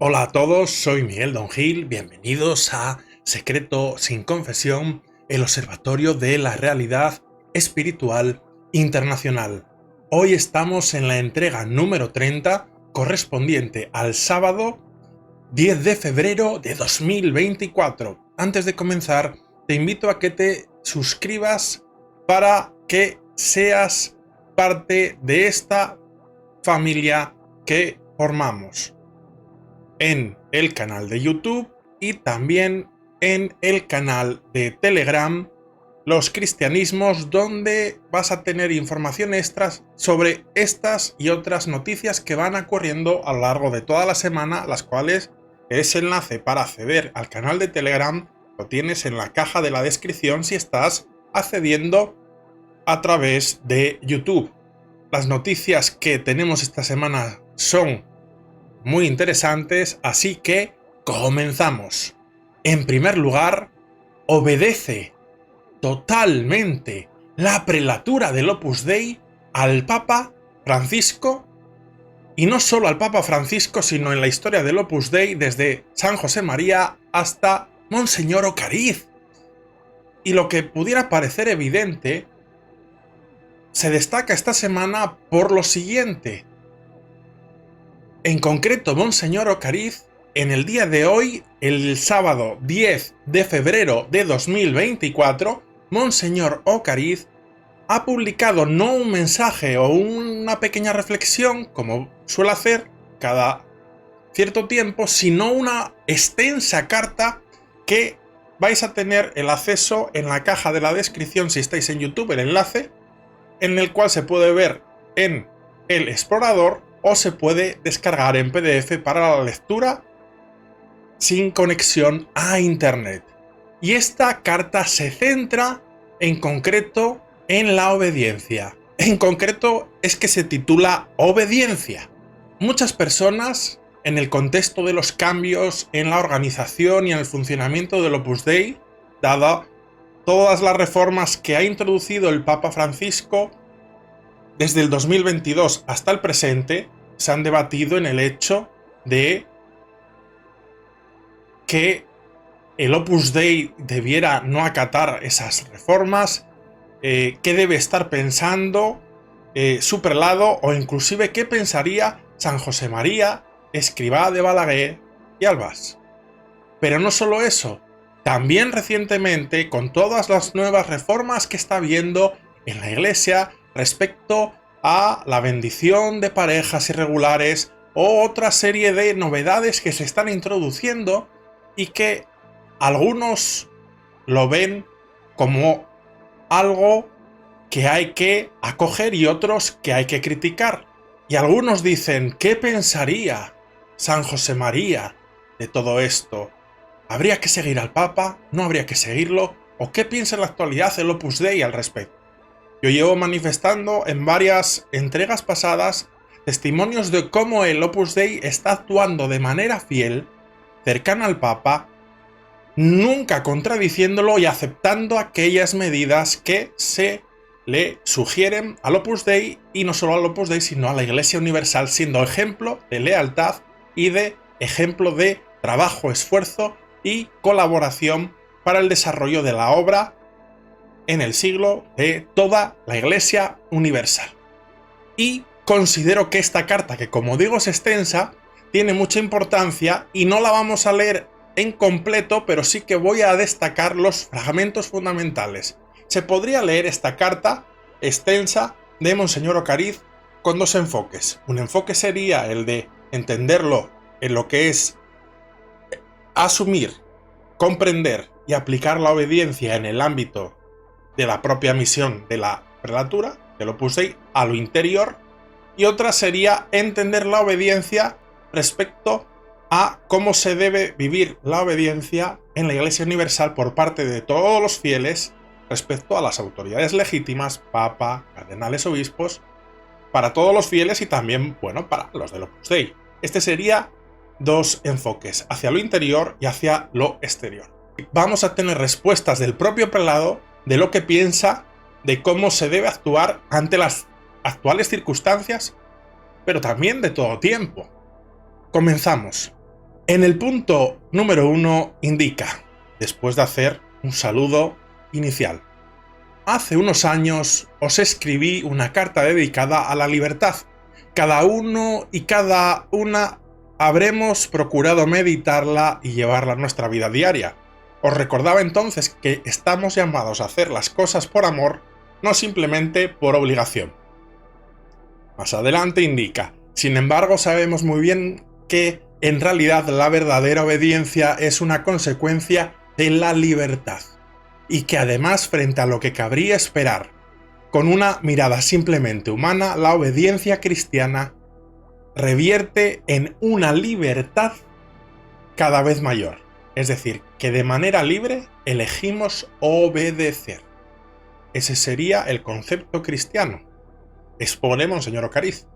Hola a todos, soy Miguel Don Gil, bienvenidos a Secreto sin Confesión, el Observatorio de la Realidad Espiritual Internacional. Hoy estamos en la entrega número 30, correspondiente al sábado 10 de febrero de 2024. Antes de comenzar, te invito a que te suscribas para que seas parte de esta familia que formamos en el canal de YouTube y también en el canal de Telegram Los Cristianismos, donde vas a tener información extras sobre estas y otras noticias que van ocurriendo a lo largo de toda la semana, las cuales ese enlace para acceder al canal de Telegram lo tienes en la caja de la descripción si estás accediendo a través de YouTube. Las noticias que tenemos esta semana son muy interesantes, así que comenzamos. En primer lugar, obedece totalmente la prelatura del Opus Dei al Papa Francisco, y no solo al Papa Francisco, sino en la historia del Opus Dei desde San José María hasta Monseñor Ocariz. Y lo que pudiera parecer evidente se destaca esta semana por lo siguiente. En concreto, Monseñor Ocariz, en el día de hoy, el sábado 10 de febrero de 2024, Monseñor Ocariz ha publicado no un mensaje o una pequeña reflexión, como suele hacer cada cierto tiempo, sino una extensa carta que vais a tener el acceso en la caja de la descripción si estáis en YouTube, el enlace, en el cual se puede ver en el explorador o se puede descargar en PDF para la lectura sin conexión a internet. Y esta carta se centra en concreto en la obediencia. En concreto es que se titula Obediencia. Muchas personas, en el contexto de los cambios en la organización y en el funcionamiento del Opus Dei, dada todas las reformas que ha introducido el Papa Francisco desde el 2022 hasta el presente, se han debatido en el hecho de que el Opus Dei debiera no acatar esas reformas, qué debe estar pensando su prelado, o inclusive qué pensaría San José María, escribá de Balaguer y Albás. Pero no solo eso, también recientemente, con todas las nuevas reformas que está habiendo en la Iglesia respecto a la bendición de parejas irregulares o otra serie de novedades que se están introduciendo y que algunos lo ven como algo que hay que acoger y otros que hay que criticar. Y algunos dicen, ¿qué pensaría San José María de todo esto? ¿Habría que seguir al Papa? ¿No habría que seguirlo? ¿O qué piensa en la actualidad el Opus Dei al respecto? Yo llevo manifestando en varias entregas pasadas testimonios de cómo el Opus Dei está actuando de manera fiel, cercana al Papa, nunca contradiciéndolo y aceptando aquellas medidas que se le sugieren al Opus Dei, y no solo al Opus Dei, sino a la Iglesia Universal, siendo ejemplo de lealtad y de ejemplo de trabajo, esfuerzo y colaboración para el desarrollo de la obra en el siglo de toda la Iglesia Universal. Y considero que esta carta, que como digo es extensa, tiene mucha importancia y no la vamos a leer en completo, pero sí que voy a destacar los fragmentos fundamentales. Se podría leer esta carta extensa de Monseñor Ocariz con dos enfoques. Un enfoque sería el de entenderlo en lo que es asumir, comprender y aplicar la obediencia en el ámbito de la propia misión de la prelatura, del Opus Dei, a lo interior, y otra sería entender la obediencia respecto a cómo se debe vivir la obediencia en la Iglesia Universal por parte de todos los fieles respecto a las autoridades legítimas, Papa, cardenales, obispos, para todos los fieles y también, bueno, para los del Opus Dei. Este sería dos enfoques, hacia lo interior y hacia lo exterior. Vamos a tener respuestas del propio prelado de lo que piensa de cómo se debe actuar ante las actuales circunstancias, pero también de todo tiempo. Comenzamos. En el punto número 1 indica, después de hacer un saludo inicial: hace unos años os escribí una carta dedicada a la libertad. Cada uno y cada una habremos procurado meditarla y llevarla a nuestra vida diaria. Os recordaba entonces que estamos llamados a hacer las cosas por amor, no simplemente por obligación. Más adelante indica: sin embargo, sabemos muy bien que en realidad la verdadera obediencia es una consecuencia de la libertad, y que además, frente a lo que cabría esperar con una mirada simplemente humana, la obediencia cristiana revierte en una libertad cada vez mayor. Es decir, que de manera libre elegimos obedecer. Ese sería el concepto cristiano. Expone Monseñor Ocariz.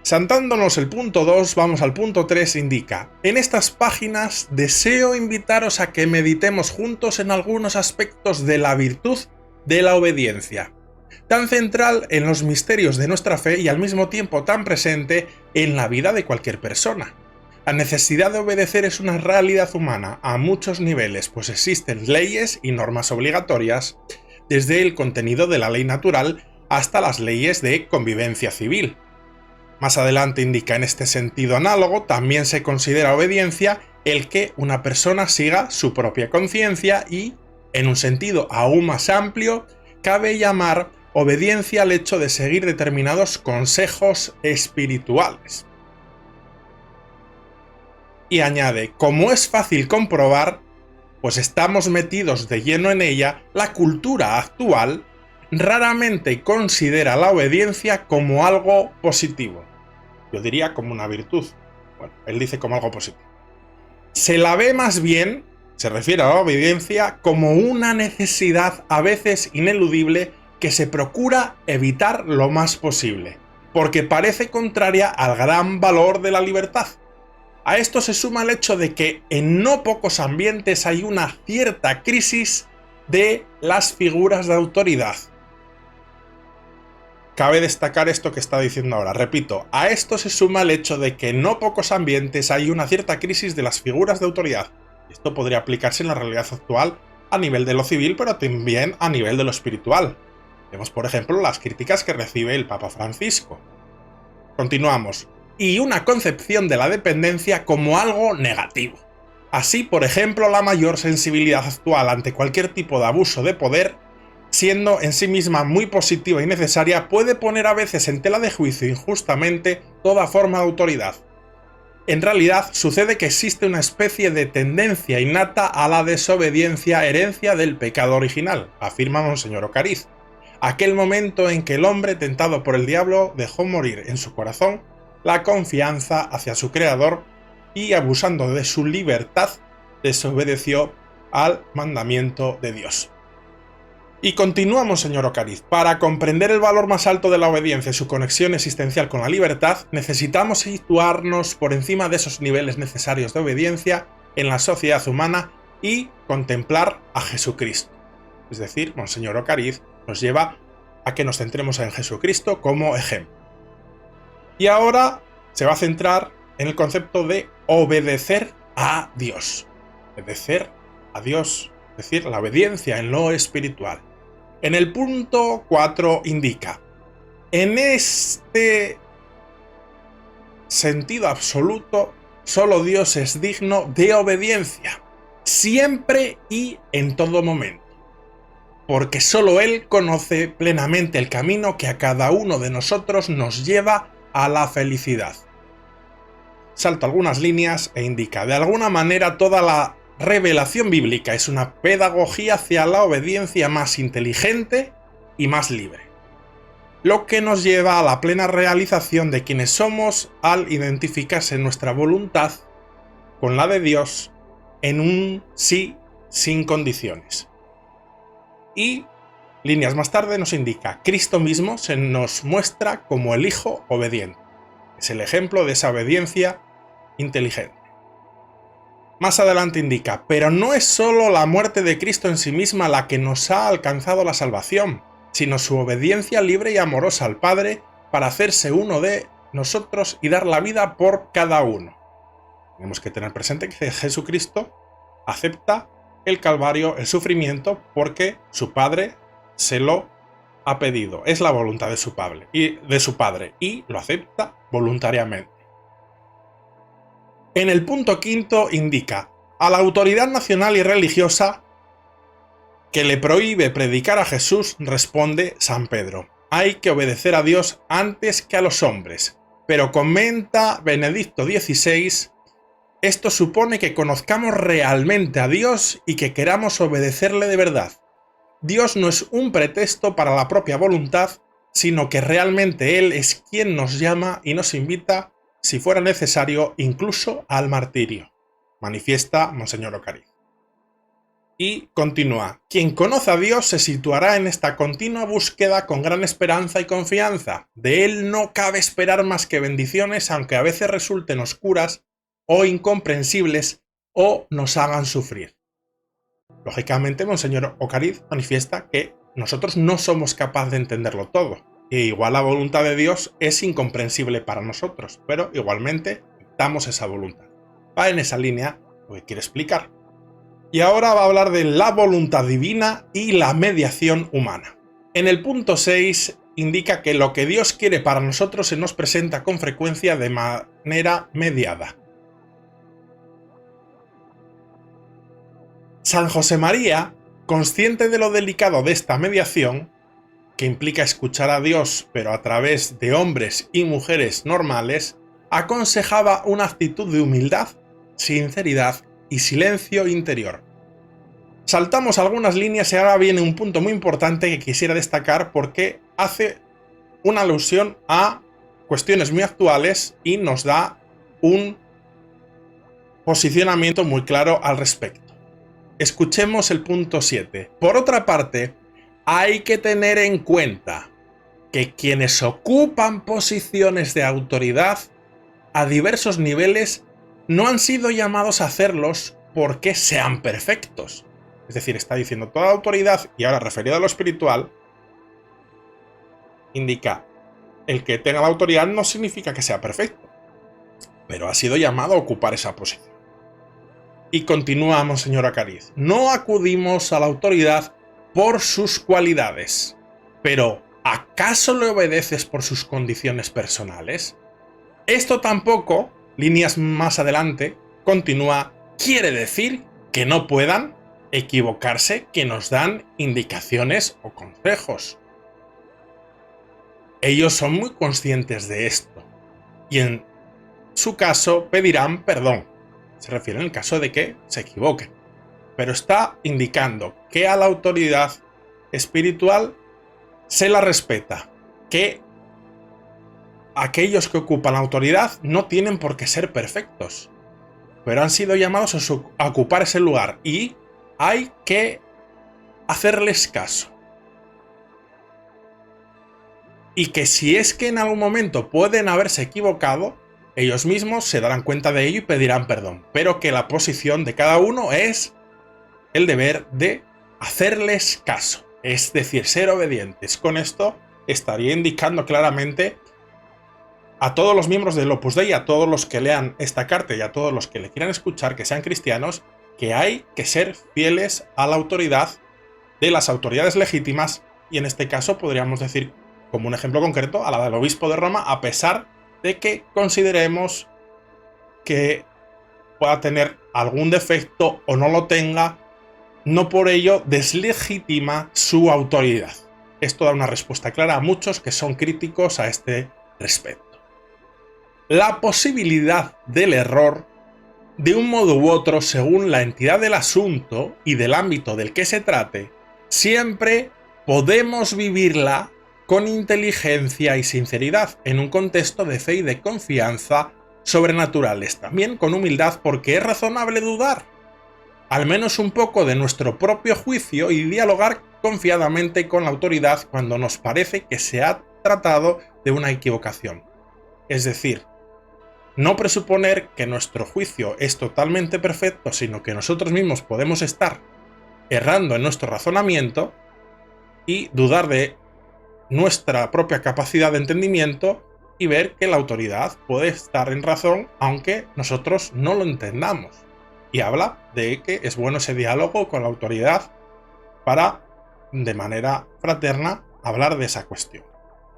Saltándonos el punto 2, vamos al punto 3, indica: en estas páginas deseo invitaros a que meditemos juntos en algunos aspectos de la virtud de la obediencia, tan central en los misterios de nuestra fe y al mismo tiempo tan presente en la vida de cualquier persona. La necesidad de obedecer es una realidad humana a muchos niveles, pues existen leyes y normas obligatorias, desde el contenido de la ley natural hasta las leyes de convivencia civil. Más adelante indica: en este sentido análogo también se considera obediencia el que una persona siga su propia conciencia y, en un sentido aún más amplio, cabe llamar obediencia al hecho de seguir determinados consejos espirituales. Y añade: como es fácil comprobar, pues estamos metidos de lleno en ella, la cultura actual raramente considera la obediencia como algo positivo. Yo diría como una virtud. Bueno, él dice como algo positivo. Se la ve más bien, se refiere a la obediencia, como una necesidad a veces ineludible que se procura evitar lo más posible, porque parece contraria al gran valor de la libertad. A esto se suma el hecho de que en no pocos ambientes hay una cierta crisis de las figuras de autoridad. Cabe destacar esto que está diciendo ahora. Repito, a esto se suma el hecho de que en no pocos ambientes hay una cierta crisis de las figuras de autoridad. Esto podría aplicarse en la realidad actual a nivel de lo civil, pero también a nivel de lo espiritual. Vemos, por ejemplo, las críticas que recibe el Papa Francisco. Continuamos. Y una concepción de la dependencia como algo negativo. Así, por ejemplo, la mayor sensibilidad actual ante cualquier tipo de abuso de poder, siendo en sí misma muy positiva y necesaria, puede poner a veces en tela de juicio injustamente toda forma de autoridad. En realidad, sucede que existe una especie de tendencia innata a la desobediencia, herencia del pecado original, afirma Monseñor Ocariz. Aquel momento en que el hombre, tentado por el diablo, dejó morir en su corazón la confianza hacia su Creador y, abusando de su libertad, desobedeció al mandamiento de Dios. Y continuamos, señor Ocariz. Para comprender el valor más alto de la obediencia y su conexión existencial con la libertad, necesitamos situarnos por encima de esos niveles necesarios de obediencia en la sociedad humana y contemplar a Jesucristo. Es decir, Monseñor Ocariz nos lleva a que nos centremos en Jesucristo como ejemplo. Y ahora se va a centrar en el concepto de obedecer a Dios. Obedecer a Dios, es decir, la obediencia en lo espiritual. En el punto 4 indica: en este sentido absoluto, solo Dios es digno de obediencia, siempre y en todo momento, porque solo Él conoce plenamente el camino que a cada uno de nosotros nos lleva a la felicidad. Salto algunas líneas e indica: de alguna manera toda la revelación bíblica es una pedagogía hacia la obediencia más inteligente y más libre, lo que nos lleva a la plena realización de quienes somos al identificarse nuestra voluntad con la de Dios en un sí sin condiciones. Y líneas más tarde nos indica: Cristo mismo se nos muestra como el Hijo obediente. Es el ejemplo de esa obediencia inteligente. Más adelante indica: pero no es solo la muerte de Cristo en sí misma la que nos ha alcanzado la salvación, sino su obediencia libre y amorosa al Padre para hacerse uno de nosotros y dar la vida por cada uno. Tenemos que tener presente que Jesucristo acepta el Calvario, el sufrimiento, porque su Padre se lo ha pedido. Es la voluntad de su Padre y lo acepta voluntariamente. En el punto quinto indica a la autoridad nacional y religiosa que le prohíbe predicar a Jesús, responde San Pedro: hay que obedecer a Dios antes que a los hombres. Pero comenta Benedicto XVI: esto supone que conozcamos realmente a Dios y que queramos obedecerle de verdad. Dios no es un pretexto para la propia voluntad, sino que realmente Él es quien nos llama y nos invita, si fuera necesario, incluso al martirio, manifiesta Monseñor Ocariz. Y continúa: quien conoce a Dios se situará en esta continua búsqueda con gran esperanza y confianza. De Él no cabe esperar más que bendiciones, aunque a veces resulten oscuras o incomprensibles o nos hagan sufrir. Lógicamente, Monseñor Ocariz manifiesta que nosotros no somos capaces de entenderlo todo, e igual la voluntad de Dios es incomprensible para nosotros, pero igualmente damos esa voluntad. Va en esa línea lo que quiere explicar. Y ahora va a hablar de la voluntad divina y la mediación humana. En el punto 6 indica que lo que Dios quiere para nosotros se nos presenta con frecuencia de manera mediada. San José María, consciente de lo delicado de esta mediación, que implica escuchar a Dios pero a través de hombres y mujeres normales, aconsejaba una actitud de humildad, sinceridad y silencio interior. Saltamos algunas líneas y ahora viene un punto muy importante que quisiera destacar porque hace una alusión a cuestiones muy actuales y nos da un posicionamiento muy claro al respecto. Escuchemos el punto 7. Por otra parte, hay que tener en cuenta que quienes ocupan posiciones de autoridad a diversos niveles no han sido llamados a hacerlos porque sean perfectos. Es decir, está diciendo toda autoridad, y ahora referido a lo espiritual, indica el que tenga la autoridad no significa que sea perfecto, pero ha sido llamado a ocupar esa posición. Y continúa Monseñor Ocariz: no acudimos a la autoridad por sus cualidades, pero ¿acaso le obedeces por sus condiciones personales? Esto tampoco, líneas más adelante, continúa, quiere decir que no puedan equivocarse, que nos dan indicaciones o consejos. Ellos son muy conscientes de esto y en su caso pedirán perdón. Se refiere en el caso de que se equivoquen. Pero está indicando que a la autoridad espiritual se la respeta, que aquellos que ocupan la autoridad no tienen por qué ser perfectos, pero han sido llamados a ocupar ese lugar y hay que hacerles caso. Y que si es que en algún momento pueden haberse equivocado, ellos mismos se darán cuenta de ello y pedirán perdón, pero que la posición de cada uno es el deber de hacerles caso, es decir, ser obedientes. Con esto estaría indicando claramente a todos los miembros del Opus Dei, a todos los que lean esta carta y a todos los que le quieran escuchar, que sean cristianos, que hay que ser fieles a la autoridad de las autoridades legítimas, y en este caso podríamos decir, como un ejemplo concreto, a la del obispo de Roma, a pesar de que consideremos que pueda tener algún defecto o no lo tenga, no por ello deslegitima su autoridad. Esto da una respuesta clara a muchos que son críticos a este respecto. La posibilidad del error, de un modo u otro, según la entidad del asunto y del ámbito del que se trate, siempre podemos vivirla con inteligencia y sinceridad, en un contexto de fe y de confianza sobrenaturales, también con humildad, porque es razonable dudar, al menos un poco, de nuestro propio juicio y dialogar confiadamente con la autoridad cuando nos parece que se ha tratado de una equivocación. Es decir, no presuponer que nuestro juicio es totalmente perfecto, sino que nosotros mismos podemos estar errando en nuestro razonamiento y dudar de nuestra propia capacidad de entendimiento y ver que la autoridad puede estar en razón aunque nosotros no lo entendamos. Y habla de que es bueno ese diálogo con la autoridad para, de manera fraterna, hablar de esa cuestión.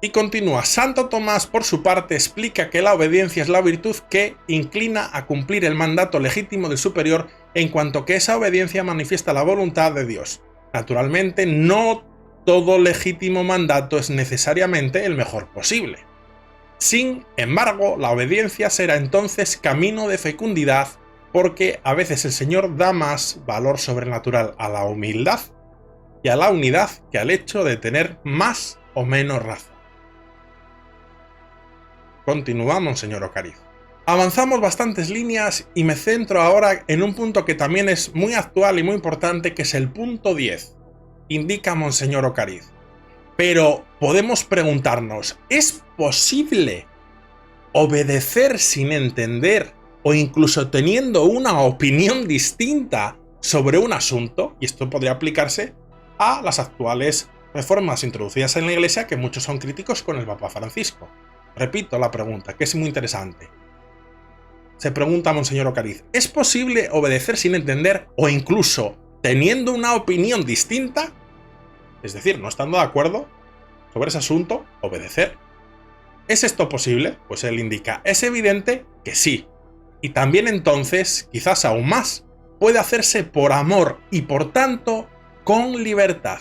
Y continúa, Santo Tomás por su parte explica que la obediencia es la virtud que inclina a cumplir el mandato legítimo del superior en cuanto que esa obediencia manifiesta la voluntad de Dios. Naturalmente, no todo legítimo mandato es necesariamente el mejor posible. Sin embargo, la obediencia será entonces camino de fecundidad porque a veces el Señor da más valor sobrenatural a la humildad y a la unidad que al hecho de tener más o menos razón. Continuamos, señor Ocariz. Avanzamos bastantes líneas y me centro ahora en un punto que también es muy actual y muy importante, que es el punto 10. Indica Monseñor Ocariz. Pero podemos preguntarnos, ¿es posible obedecer sin entender o incluso teniendo una opinión distinta sobre un asunto? Y esto podría aplicarse a las actuales reformas introducidas en la Iglesia, que muchos son críticos con el Papa Francisco. Repito la pregunta, que es muy interesante. Se pregunta Monseñor Ocariz, ¿es posible obedecer sin entender o incluso teniendo una opinión distinta? Es decir, no estando de acuerdo sobre ese asunto, obedecer. ¿Es esto posible? Pues él indica, es evidente que sí. Y también entonces, quizás aún más, puede hacerse por amor y por tanto con libertad.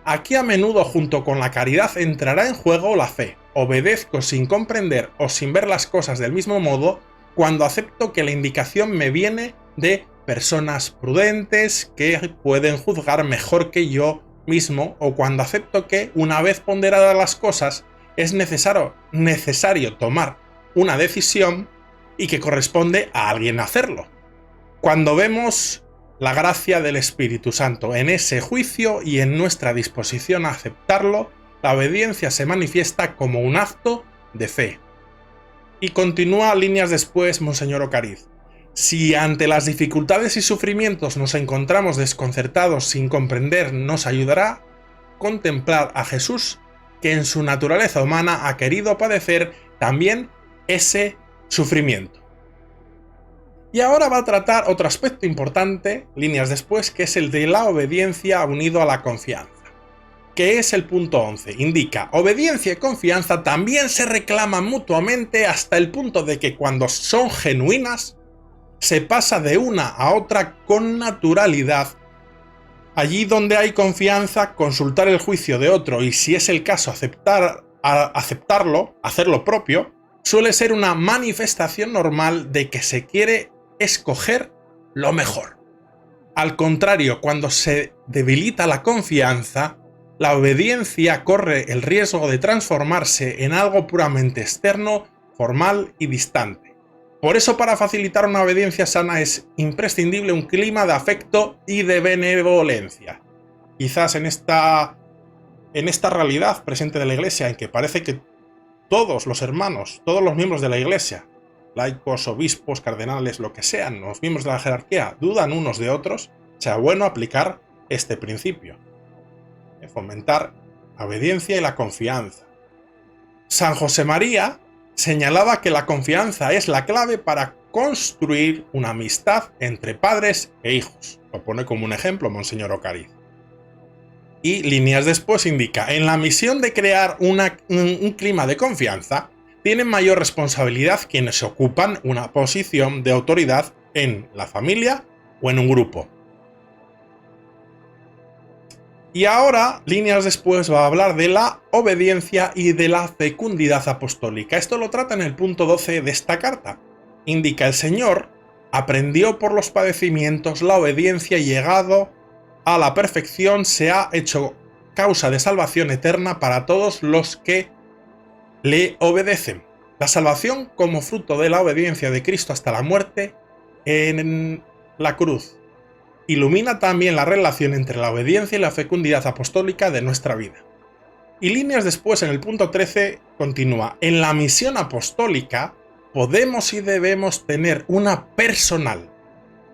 Aquí a menudo junto con la caridad entrará en juego la fe. Obedezco sin comprender o sin ver las cosas del mismo modo cuando acepto que la indicación me viene de personas prudentes que pueden juzgar mejor que yo mismo, o cuando acepto que, una vez ponderadas las cosas, es necesario tomar una decisión y que corresponde a alguien hacerlo. Cuando vemos la gracia del Espíritu Santo en ese juicio y en nuestra disposición a aceptarlo, la obediencia se manifiesta como un acto de fe. Y continúa líneas después Monseñor Ocariz. Si ante las dificultades y sufrimientos nos encontramos desconcertados sin comprender, nos ayudará a contemplar a Jesús, que en su naturaleza humana ha querido padecer también ese sufrimiento. Y ahora va a tratar otro aspecto importante, líneas después, que es el de la obediencia unido a la confianza, que es el punto 11. Indica, obediencia y confianza también se reclaman mutuamente hasta el punto de que cuando son genuinas, se pasa de una a otra con naturalidad. Allí donde hay confianza, consultar el juicio de otro y, si es el caso, aceptarlo, hacer lo propio, suele ser una manifestación normal de que se quiere escoger lo mejor. Al contrario, cuando se debilita la confianza, la obediencia corre el riesgo de transformarse en algo puramente externo, formal y distante. Por eso, para facilitar una obediencia sana es imprescindible un clima de afecto y de benevolencia. Quizás en esta realidad presente de la Iglesia, en que parece que todos los hermanos, todos los miembros de la Iglesia, laicos, obispos, cardenales, lo que sean, los miembros de la jerarquía, dudan unos de otros, sea bueno aplicar este principio. Fomentar la obediencia y la confianza. San José María señalaba que la confianza es la clave para construir una amistad entre padres e hijos. Lo pone como un ejemplo Monseñor Ocariz. Y líneas después indica, en la misión de crear un clima de confianza, tienen mayor responsabilidad quienes ocupan una posición de autoridad en la familia o en un grupo. Y ahora, líneas después, va a hablar de la obediencia y de la fecundidad apostólica. Esto lo trata en el punto 12 de esta carta. Indica, el Señor aprendió por los padecimientos la obediencia y, llegado a la perfección, se ha hecho causa de salvación eterna para todos los que le obedecen. La salvación como fruto de la obediencia de Cristo hasta la muerte en la cruz ilumina también la relación entre la obediencia y la fecundidad apostólica de nuestra vida. Y líneas después, en el punto 13, continúa, en la misión apostólica podemos y debemos tener una personal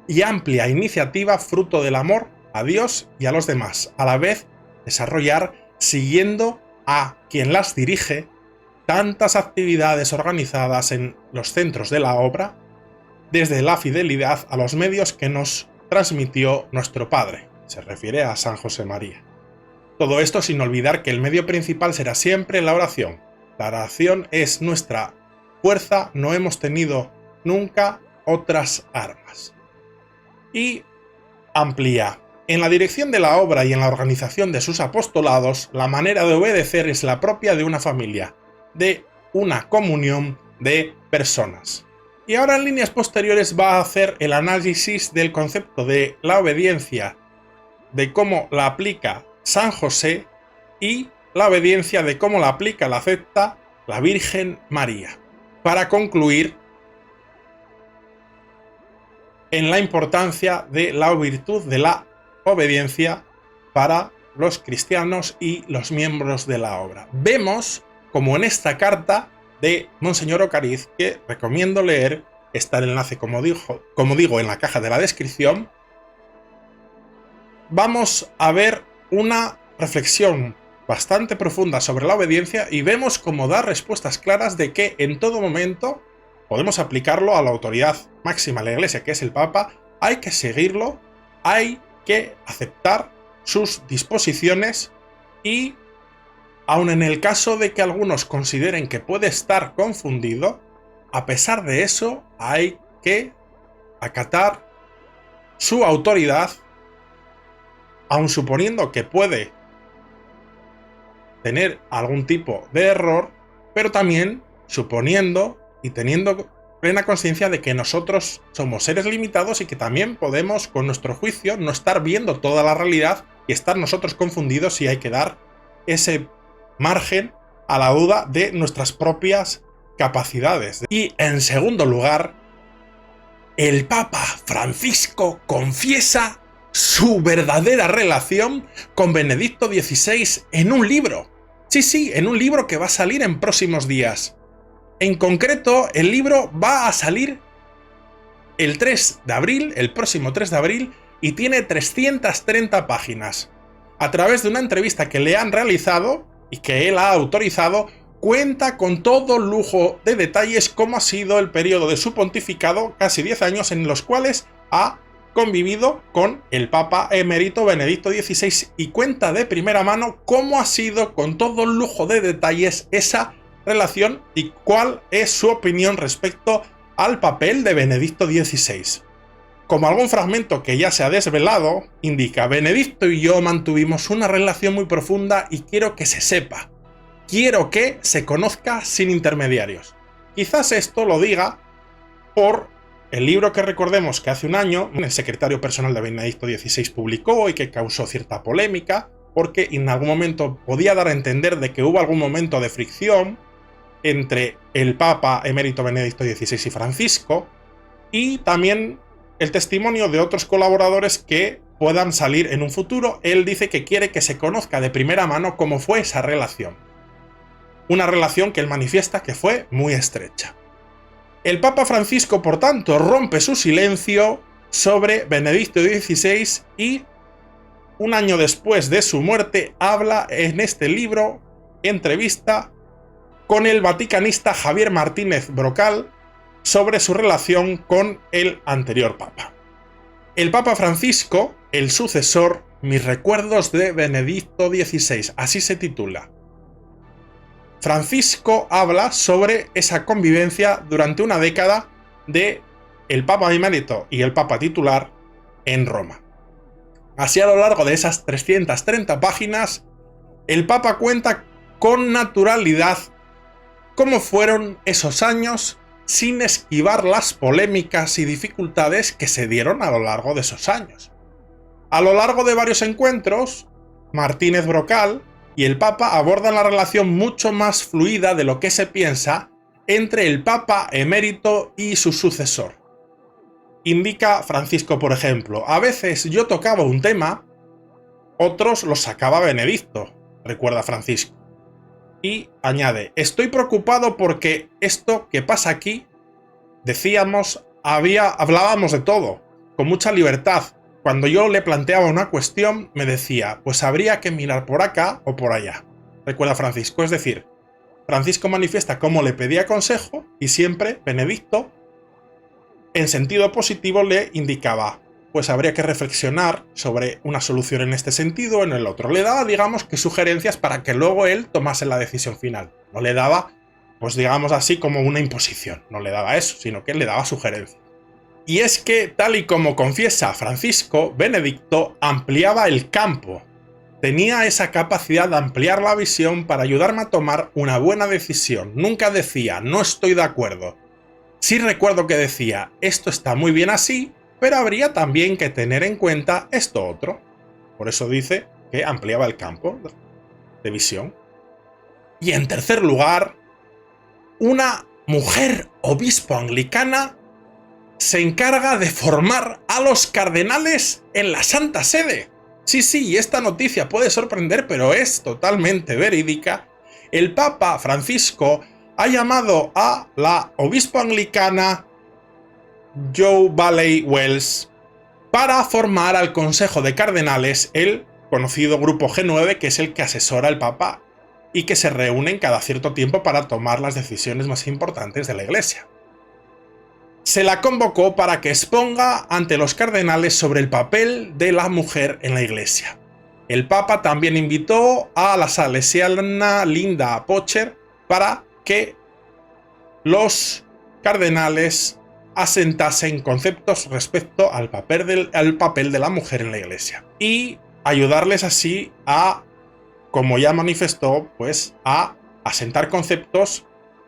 y amplia iniciativa fruto del amor a Dios y a los demás, a la vez desarrollar, siguiendo a quien las dirige, tantas actividades organizadas en los centros de la obra, desde la fidelidad a los medios que nos transmitió nuestro Padre, se refiere a San José María. Todo esto sin olvidar que el medio principal será siempre la oración. La oración es nuestra fuerza, no hemos tenido nunca otras armas. Y amplía. En la dirección de la obra y en la organización de sus apostolados, la manera de obedecer es la propia de una familia, de una comunión de personas. Y ahora en líneas posteriores va a hacer el análisis del concepto de la obediencia, de cómo la aplica San José y la obediencia de cómo la aplica, la acepta la Virgen María. Para concluir en la importancia de la virtud de la obediencia para los cristianos y los miembros de la obra. Vemos como en esta carta de Monseñor Ocariz, que recomiendo leer, está el enlace como digo en la caja de la descripción, vamos a ver una reflexión bastante profunda sobre la obediencia y vemos cómo da respuestas claras de que en todo momento podemos aplicarlo a la autoridad máxima de la Iglesia, que es el Papa, hay que seguirlo, hay que aceptar sus disposiciones y, aun en el caso de que algunos consideren que puede estar confundido, a pesar de eso hay que acatar su autoridad, aun suponiendo que puede tener algún tipo de error, pero también suponiendo y teniendo plena conciencia de que nosotros somos seres limitados y que también podemos, con nuestro juicio, no estar viendo toda la realidad y estar nosotros confundidos, y hay que dar ese margen a la duda de nuestras propias capacidades. Y en segundo lugar, el Papa Francisco confiesa su verdadera relación con Benedicto XVI en un libro. Sí, en un libro que va a salir en próximos días. En concreto, el libro va a salir el 3 de abril, el próximo 3 de abril, y tiene 330 páginas. A través de una entrevista que le han realizado y que él ha autorizado, cuenta con todo lujo de detalles cómo ha sido el periodo de su pontificado, casi 10 años, en los cuales ha convivido con el Papa emérito Benedicto XVI, y cuenta de primera mano cómo ha sido, con todo lujo de detalles, esa relación y cuál es su opinión respecto al papel de Benedicto XVI. Como algún fragmento que ya se ha desvelado indica, Benedicto y yo mantuvimos una relación muy profunda y quiero que se sepa. Quiero que se conozca sin intermediarios. Quizás esto lo diga por el libro que recordemos que hace un año el secretario personal de Benedicto XVI publicó y que causó cierta polémica, porque en algún momento podía dar a entender de que hubo algún momento de fricción entre el Papa emérito Benedicto XVI y Francisco, y también el testimonio de otros colaboradores que puedan salir en un futuro. Él dice que quiere que se conozca de primera mano cómo fue esa relación. Una relación que él manifiesta que fue muy estrecha. El Papa Francisco, por tanto, rompe su silencio sobre Benedicto XVI y, un año después de su muerte, habla en este libro, entrevista, con el vaticanista Javier Martínez Brocal sobre su relación con el anterior Papa. El Papa Francisco, el sucesor, mis recuerdos de Benedicto XVI, así se titula. Francisco habla sobre esa convivencia durante una década de el Papa emérito y el Papa titular en Roma. Así, a lo largo de esas 330 páginas, el Papa cuenta con naturalidad cómo fueron esos años, sin esquivar las polémicas y dificultades que se dieron a lo largo de esos años. A lo largo de varios encuentros, Martínez Brocal y el Papa abordan la relación mucho más fluida de lo que se piensa entre el Papa emérito y su sucesor. Indica Francisco, por ejemplo, a veces yo tocaba un tema, otros los sacaba Benedicto, recuerda Francisco. Y añade, estoy preocupado porque esto que pasa aquí, hablábamos de todo, con mucha libertad. Cuando yo le planteaba una cuestión, me decía, pues habría que mirar por acá o por allá. Recuerda Francisco, es decir, Francisco manifiesta cómo le pedía consejo y siempre Benedicto, en sentido positivo, le indicaba, pues habría que reflexionar sobre una solución en este sentido o en el otro. Le daba, digamos, que sugerencias para que luego él tomase la decisión final. No le daba, pues digamos así, como una imposición. No le daba eso, sino que le daba sugerencias. Y es que, tal y como confiesa Francisco, Benedicto ampliaba el campo. Tenía esa capacidad de ampliar la visión para ayudarme a tomar una buena decisión. Nunca decía, no estoy de acuerdo. Sí recuerdo que decía, esto está muy bien así, pero habría también que tener en cuenta esto otro. Por eso dice que ampliaba el campo de visión. Y en tercer lugar, una mujer obispo anglicana se encarga de formar a los cardenales en la Santa Sede. Sí, y esta noticia puede sorprender, pero es totalmente verídica. El Papa Francisco ha llamado a la obispo anglicana Jo Valley Wells para formar al Consejo de Cardenales, el conocido Grupo G9, que es el que asesora al Papa y que se reúnen cada cierto tiempo para tomar las decisiones más importantes de la Iglesia. Se la convocó para que exponga ante los cardenales sobre el papel de la mujer en la Iglesia. El Papa también invitó a la salesiana Linda Pocher para que los cardenales asentasen conceptos respecto al papel de la mujer en la Iglesia y ayudarles así a, como ya manifestó, pues a asentar conceptos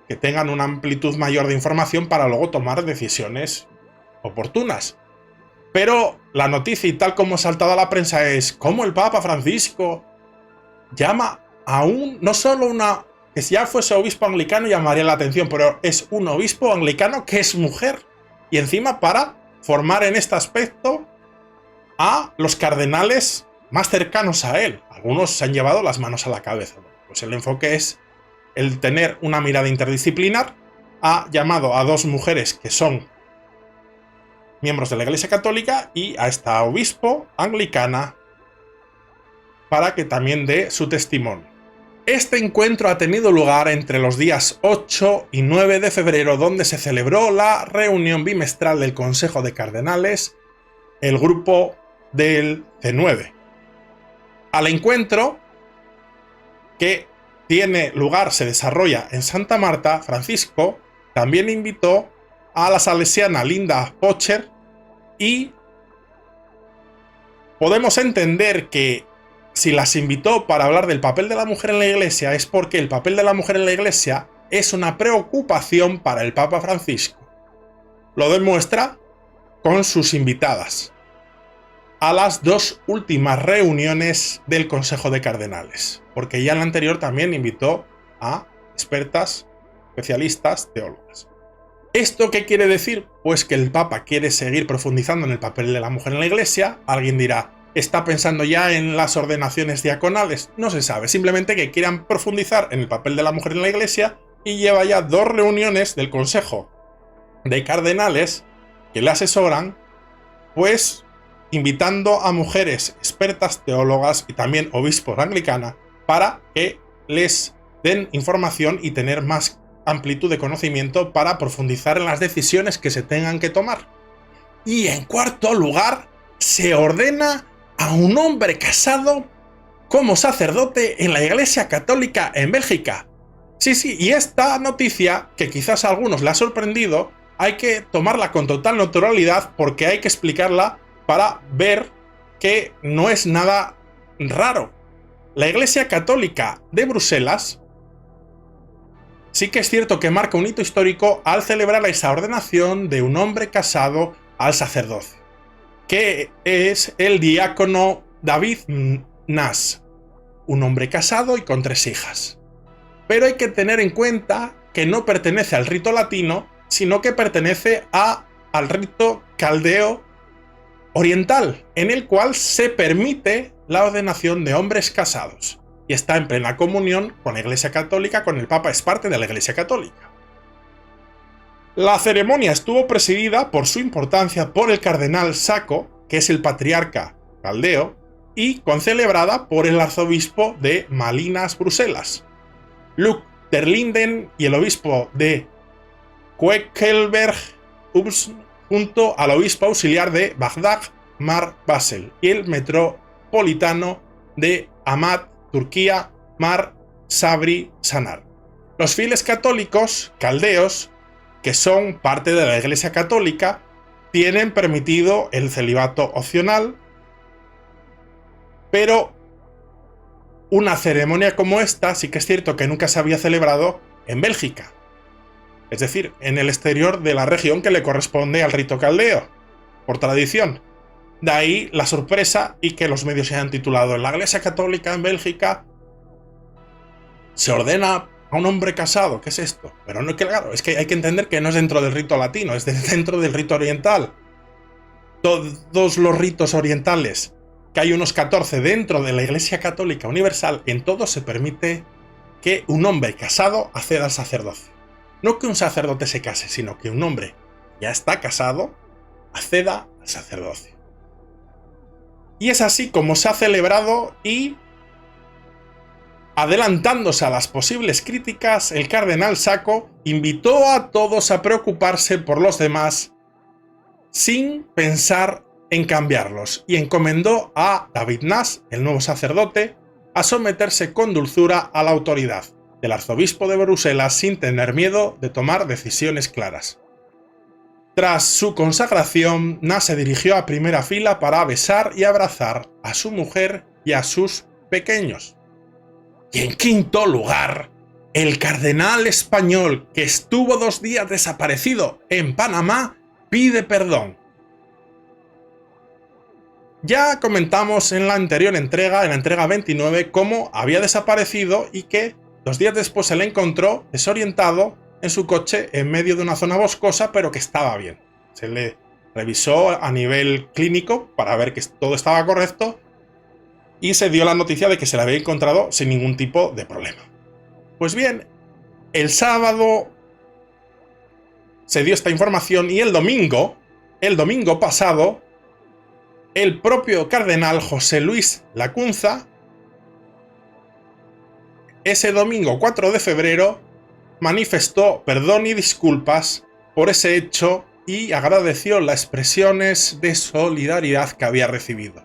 que tengan una amplitud mayor de información para luego tomar decisiones oportunas. Pero la noticia, y tal como ha saltado a la prensa, es cómo el Papa Francisco llama a no solo una, que si ya fuese obispo anglicano llamaría la atención, pero es un obispo anglicano que es mujer. Y encima para formar en este aspecto a los cardenales más cercanos a él. Algunos se han llevado las manos a la cabeza. Pues el enfoque es el tener una mirada interdisciplinar. Ha llamado a dos mujeres que son miembros de la Iglesia Católica y a esta obispo anglicana para que también dé su testimonio. Este encuentro ha tenido lugar entre los días 8 y 9 de febrero, donde se celebró la reunión bimestral del Consejo de Cardenales, el grupo del C9. Al encuentro, que tiene lugar, se desarrolla en Santa Marta, Francisco también invitó a la salesiana Linda Pocher y podemos entender que si las invitó para hablar del papel de la mujer en la Iglesia es porque el papel de la mujer en la Iglesia es una preocupación para el Papa Francisco. Lo demuestra con sus invitadas a las dos últimas reuniones del Consejo de Cardenales, porque ya en la anterior también invitó a expertas, especialistas, teólogas. ¿Esto qué quiere decir? Pues que el Papa quiere seguir profundizando en el papel de la mujer en la Iglesia. Alguien dirá, ¿está pensando ya en las ordenaciones diaconales? No se sabe, simplemente que quieran profundizar en el papel de la mujer en la Iglesia y lleva ya dos reuniones del Consejo de Cardenales que le asesoran, pues invitando a mujeres expertas teólogas y también obispos anglicana para que les den información y tener más amplitud de conocimiento para profundizar en las decisiones que se tengan que tomar. Y en cuarto lugar, se ordena a un hombre casado como sacerdote en la Iglesia Católica en Bélgica. Sí, y esta noticia, que quizás a algunos le ha sorprendido, hay que tomarla con total naturalidad porque hay que explicarla para ver que no es nada raro. La Iglesia Católica de Bruselas sí que es cierto que marca un hito histórico al celebrar esa ordenación de un hombre casado al sacerdocio, que es el diácono David Nas, un hombre casado y con 3 hijas. Pero hay que tener en cuenta que no pertenece al rito latino, sino que pertenece al rito caldeo oriental, en el cual se permite la ordenación de hombres casados y está en plena comunión con la Iglesia Católica, con el Papa, es parte de la Iglesia Católica. La ceremonia estuvo presidida por su importancia por el cardenal Sacco, que es el patriarca caldeo, y concelebrada por el arzobispo de Malinas, Bruselas, Luc ter Linden y el obispo de Quedlinburg junto al obispo auxiliar de Bagdad, Mar Basel, y el metropolitano de Hamad, Turquía, Mar Sabri Sanar. Los fieles católicos caldeos, que son parte de la Iglesia Católica, tienen permitido el celibato opcional, pero una ceremonia como esta sí que es cierto que nunca se había celebrado en Bélgica, es decir, en el exterior de la región que le corresponde al rito caldeo, por tradición. De ahí la sorpresa y que los medios se hayan titulado "En la Iglesia Católica en Bélgica se ordena a un hombre casado". ¿Qué es esto? Pero no, claro, es que hay que entender que no es dentro del rito latino, es dentro del rito oriental. Todos los ritos orientales, que hay unos 14 dentro de la Iglesia Católica Universal, en todos se permite que un hombre casado acceda al sacerdocio. No que un sacerdote se case, sino que un hombre ya está casado acceda al sacerdocio. Y es así como se ha celebrado, y adelantándose a las posibles críticas, el cardenal Sacco invitó a todos a preocuparse por los demás sin pensar en cambiarlos, y encomendó a David Nash, el nuevo sacerdote, a someterse con dulzura a la autoridad del arzobispo de Bruselas sin tener miedo de tomar decisiones claras. Tras su consagración, Nash se dirigió a primera fila para besar y abrazar a su mujer y a sus pequeños. Y en quinto lugar, el cardenal español, que estuvo 2 días desaparecido en Panamá, pide perdón. Ya comentamos en la anterior entrega, en la entrega 29, cómo había desaparecido y que 2 días después se le encontró desorientado en su coche en medio de una zona boscosa, pero que estaba bien. Se le revisó a nivel clínico para ver que todo estaba correcto y se dio la noticia de que se le había encontrado sin ningún tipo de problema. Pues bien, el sábado se dio esta información, y el domingo pasado, el propio cardenal José Luis Lacunza, ese domingo 4 de febrero, manifestó perdón y disculpas por ese hecho y agradeció las expresiones de solidaridad que había recibido.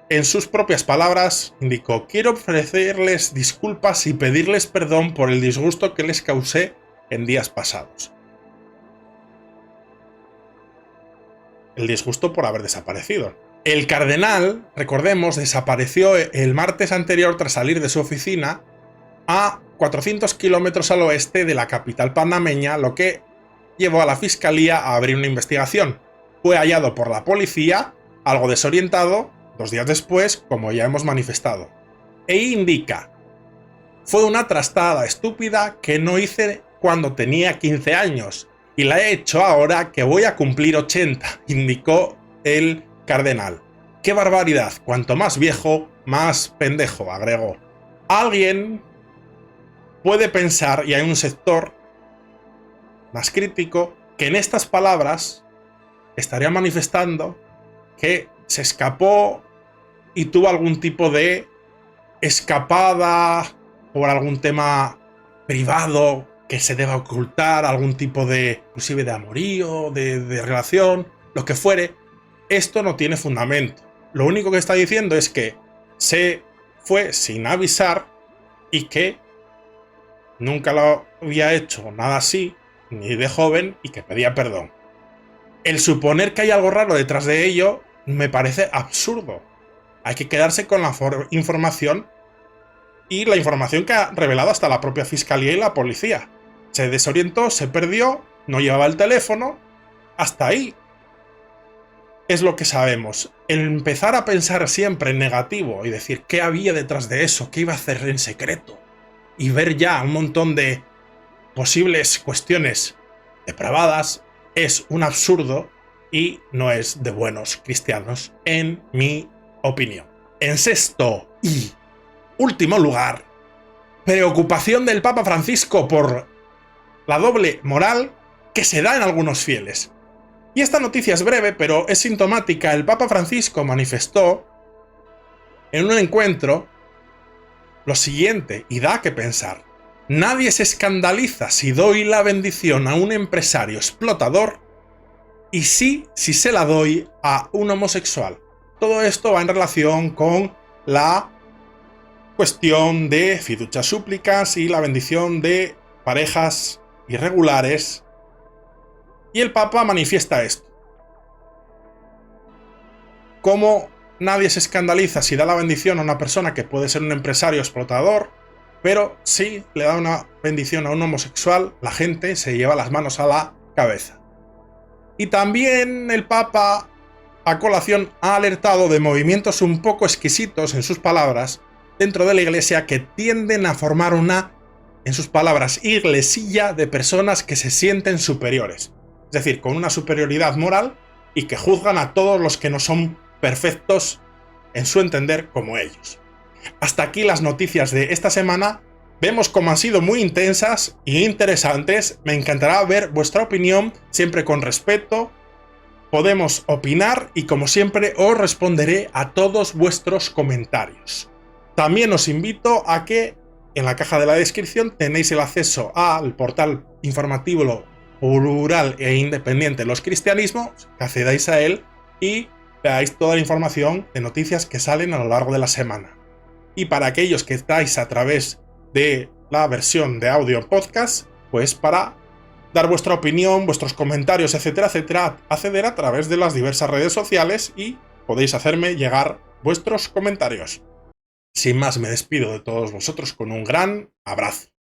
En sus propias palabras, indicó: "Quiero ofrecerles disculpas y pedirles perdón por el disgusto que les causé en días pasados". El disgusto por haber desaparecido. El cardenal, recordemos, desapareció el martes anterior tras salir de su oficina a 400 kilómetros al oeste de la capital panameña, lo que llevó a la fiscalía a abrir una investigación. Fue hallado por la policía, algo desorientado, 2 días después, como ya hemos manifestado. E indica: "Fue una trastada estúpida que no hice cuando tenía 15 años y la he hecho ahora que voy a cumplir 80", indicó el cardenal. "¡Qué barbaridad! Cuanto más viejo, más pendejo", agregó. Alguien puede pensar, y hay un sector más crítico, que en estas palabras estaría manifestando que se escapó y tuvo algún tipo de escapada por algún tema privado que se deba ocultar, algún tipo de, inclusive de amorío, de relación, lo que fuere. Esto no tiene fundamento. Lo único que está diciendo es que se fue sin avisar y que nunca lo había hecho nada así, ni de joven, y que pedía perdón. El suponer que hay algo raro detrás de ello me parece absurdo. Hay que quedarse con la información, y la información que ha revelado hasta la propia fiscalía y la policía. Se desorientó, se perdió, no llevaba el teléfono, hasta ahí es lo que sabemos. El empezar a pensar siempre en negativo y decir qué había detrás de eso, qué iba a hacer en secreto, y ver ya un montón de posibles cuestiones depravadas, es un absurdo y no es de buenos cristianos, en mi opinión. En sexto y último lugar, preocupación del Papa Francisco por la doble moral que se da en algunos fieles. Y esta noticia es breve, pero es sintomática. El Papa Francisco manifestó en un encuentro lo siguiente, y da que pensar. Nadie se escandaliza si doy la bendición a un empresario explotador y sí si se la doy a un homosexual. Todo esto va en relación con la cuestión de fiducia súplicas y la bendición de parejas irregulares. Y el Papa manifiesta esto. Como nadie se escandaliza si da la bendición a una persona que puede ser un empresario explotador, pero si le da una bendición a un homosexual, la gente se lleva las manos a la cabeza. Y también el Papa, a colación, ha alertado de movimientos un poco exquisitos, en sus palabras, dentro de la Iglesia que tienden a formar una, en sus palabras, iglesilla de personas que se sienten superiores. Es decir, con una superioridad moral y que juzgan a todos los que no son perfectos en su entender como ellos. Hasta aquí las noticias de esta semana. Vemos cómo han sido muy intensas e interesantes. Me encantará ver vuestra opinión, siempre con respeto. Podemos opinar y como siempre os responderé a todos vuestros comentarios. También os invito a que en la caja de la descripción tenéis el acceso al portal informativo plural e independiente Los Cristianismos, que accedáis a él y veáis toda la información de noticias que salen a lo largo de la semana. Y para aquellos que estáis a través de la versión de audio podcast, pues para dar vuestra opinión, vuestros comentarios, etcétera, etcétera, acceder a través de las diversas redes sociales y podéis hacerme llegar vuestros comentarios. Sin más, me despido de todos vosotros con un gran abrazo.